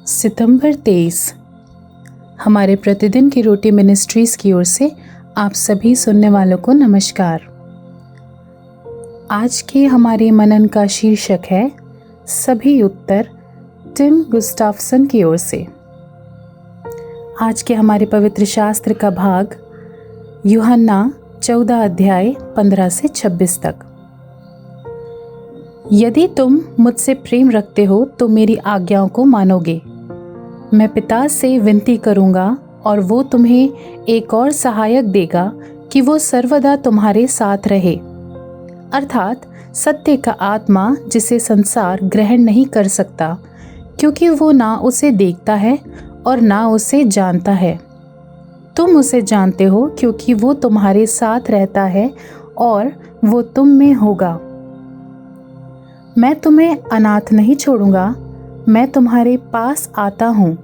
सितंबर 23 हमारे प्रतिदिन की रोटी मिनिस्ट्रीज़ की ओर से आप सभी सुनने वालों को नमस्कार। आज के हमारे मनन का शीर्षक है सभी उत्तर, टिम गुस्ताफसन की ओर से। आज के हमारे पवित्र शास्त्र का भाग यूहन्ना 14 अध्याय 15 से 26 तक। यदि तुम मुझसे प्रेम रखते हो तो मेरी आज्ञाओं को मानोगे। मैं पिता से विनती करूंगा और वो तुम्हें एक और सहायक देगा कि वो सर्वदा तुम्हारे साथ रहे, अर्थात सत्य का आत्मा जिसे संसार ग्रहण नहीं कर सकता, क्योंकि वो ना उसे देखता है और ना उसे जानता है। तुम उसे जानते हो क्योंकि वो तुम्हारे साथ रहता है और वो तुम में होगा। मैं तुम्हें अनाथ नहीं छोड़ूंगा, मैं तुम्हारे पास आता हूँ।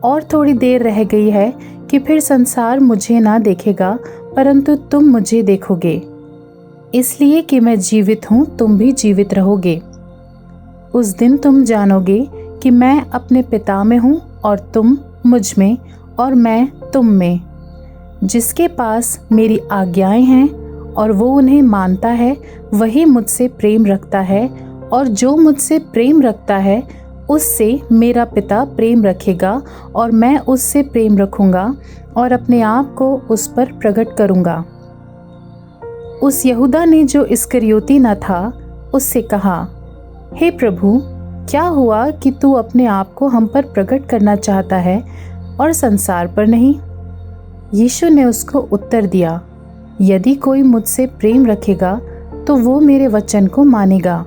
और थोड़ी देर रह गई है कि फिर संसार मुझे ना देखेगा, परंतु तुम मुझे देखोगे, इसलिए कि मैं जीवित हूँ, तुम भी जीवित रहोगे। उस दिन तुम जानोगे कि मैं अपने पिता में हूँ और तुम मुझ में और मैं तुम में। जिसके पास मेरी आज्ञाएं हैं और वो उन्हें मानता है, वही मुझसे प्रेम रखता है, और जो मुझसे प्रेम रखता है उससे मेरा पिता प्रेम रखेगा और मैं उससे प्रेम रखूंगा और अपने आप को उस पर प्रकट करूंगा। उस यहूदा ने जो इस्करियोती न था उससे कहा, हे प्रभु, क्या हुआ कि तू अपने आप को हम पर प्रकट करना चाहता है और संसार पर नहीं? यीशु ने उसको उत्तर दिया, यदि कोई मुझसे प्रेम रखेगा तो वो मेरे वचन को मानेगा,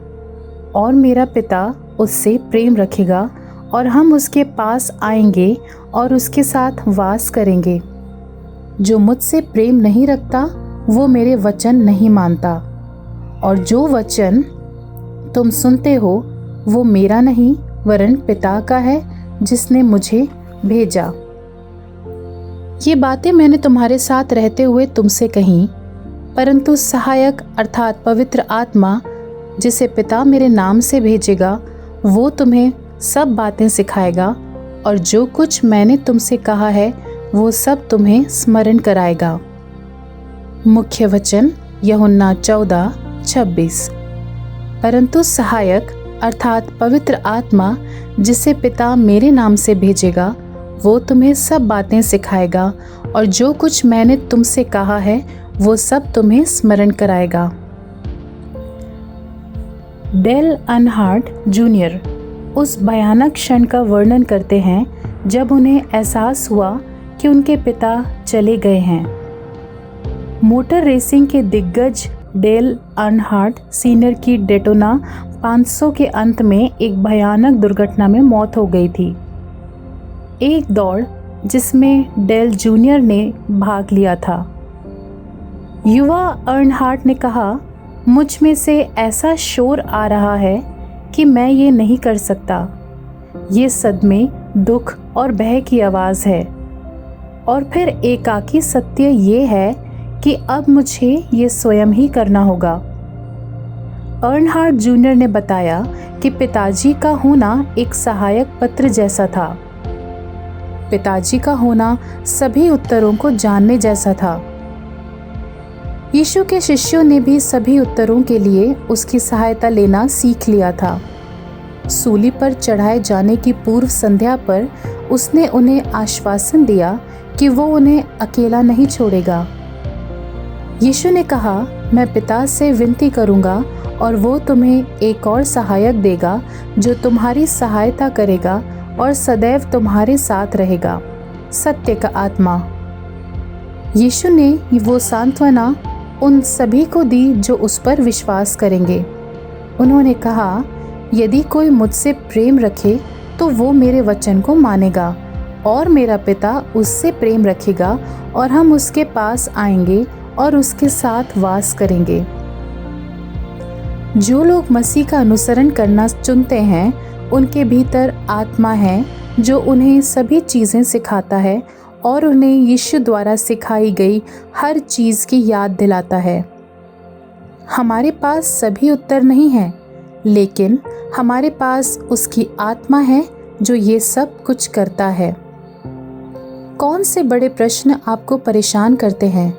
और मेरा पिता उससे प्रेम रखेगा और हम उसके पास आएंगे और उसके साथ वास करेंगे। जो मुझसे प्रेम नहीं रखता वो मेरे वचन नहीं मानता, और जो वचन तुम सुनते हो वो मेरा नहीं वरन पिता का है जिसने मुझे भेजा। ये बातें मैंने तुम्हारे साथ रहते हुए तुमसे कहीं, परंतु सहायक अर्थात पवित्र आत्मा जिसे पिता मेरे नाम से भेजेगा, वो तुम्हें सब बातें सिखाएगा और जो कुछ मैंने तुमसे कहा है वो सब तुम्हें स्मरण कराएगा। मुख्य वचन यूहन्ना 14:26। परंतु सहायक अर्थात पवित्र आत्मा जिसे पिता मेरे नाम से भेजेगा, वो तुम्हें सब बातें सिखाएगा और जो कुछ मैंने तुमसे कहा है वो सब तुम्हें स्मरण कराएगा। डेल अर्नहार्ट जूनियर उस भयानक क्षण का वर्णन करते हैं जब उन्हें एहसास हुआ कि उनके पिता चले गए हैं। मोटर रेसिंग के दिग्गज डेल अर्नहार्ट सीनियर की डेटोना 500 के अंत में एक भयानक दुर्घटना में मौत हो गई थी। एक दौड़ जिसमें डेल जूनियर ने भाग लिया था। युवा अर्नहार्ट ने कहा, मुझ में से ऐसा शोर आ रहा है कि मैं ये नहीं कर सकता। ये सदमे, दुख और भय की आवाज़ है। और फिर एकाकी सत्य ये है कि अब मुझे ये स्वयं ही करना होगा। अर्नहार्ट जूनियर ने बताया कि पिताजी का होना एक सहायक पत्र जैसा था। पिताजी का होना सभी उत्तरों को जानने जैसा था। यीशु के शिष्यों ने भी सभी उत्तरों के लिए उसकी सहायता लेना सीख लिया था। सूली पर चढ़ाए जाने की पूर्व संध्या पर उसने उन्हें आश्वासन दिया कि वो उन्हें अकेला नहीं छोड़ेगा। यीशु ने कहा, मैं पिता से विनती करूंगा और वो तुम्हें एक और सहायक देगा जो तुम्हारी सहायता करेगा और सदैव तुम्हारे साथ रहेगा, सत्य का आत्मा। यीशु ने वो सांत्वना उन सभी को दी जो उस पर विश्वास करेंगे। उन्होंने कहा, यदि कोई मुझसे प्रेम रखे तो वो मेरे वचन को मानेगा, और मेरा पिता उससे प्रेम रखेगा और हम उसके पास आएंगे और उसके साथ वास करेंगे। जो लोग मसीह का अनुसरण करना चुनते हैं, उनके भीतर आत्मा है जो उन्हें सभी चीज़ें सिखाता है और उन्हें यीशु द्वारा सिखाई गई हर चीज़ की याद दिलाता है। हमारे पास सभी उत्तर नहीं हैं, लेकिन हमारे पास उसकी आत्मा है जो ये सब कुछ करता है। कौन से बड़े प्रश्न आपको परेशान करते हैं?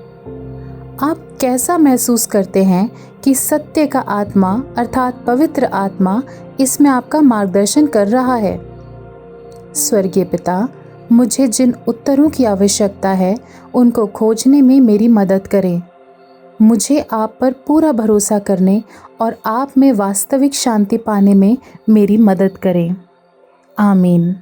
आप कैसा महसूस करते हैं कि सत्य का आत्मा अर्थात पवित्र आत्मा इसमें आपका मार्गदर्शन कर रहा है? स्वर्गीय पिता, मुझे जिन उत्तरों की आवश्यकता है उनको खोजने में मेरी मदद करें। मुझे आप पर पूरा भरोसा करने और आप में वास्तविक शांति पाने में मेरी मदद करें। आमीन।